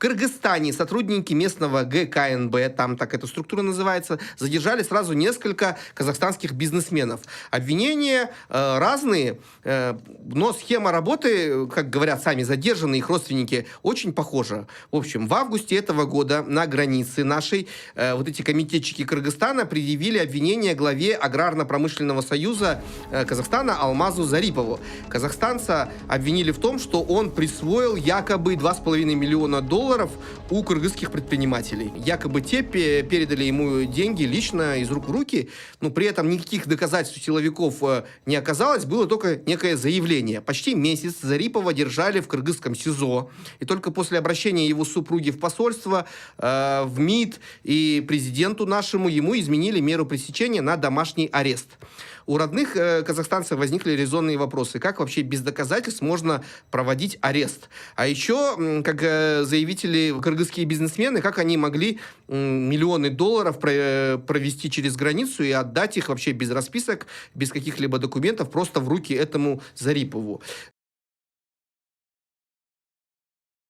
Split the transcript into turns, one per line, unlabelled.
Кыргызстане сотрудники местного ГКНБ, там так эта структура называется, задержали сразу несколько казахстанских бизнесменов. Обвинения разные, но схема работы, как говорят сами задержанные, их родственники, очень похожа. В общем, в августе этого года на границе нашей вот эти комитетчики Кыргызстана предъявили обвинение главе Аграрно-промышленного союза Казахстана Алмазу Зарипову. Казахстанца обвинили в том, что он присвоил якобы $2,5 миллиона у кыргызских предпринимателей. Якобы те передали ему деньги лично из рук в руки, но при этом никаких доказательств у силовиков не оказалось, было только некое заявление. Почти месяц Зарипова держали в кыргызском СИЗО, и только после обращения его супруги в посольство, в МИД и президенту нашему ему изменили меру пресечения на домашний арест. У родных казахстанцев возникли резонные вопросы. Как вообще без доказательств можно проводить арест? А еще, как заявители кыргызские бизнесмены, как они могли миллионы долларов провести через границу и отдать их вообще без расписок, без каких-либо документов, просто в руки этому Зарипову?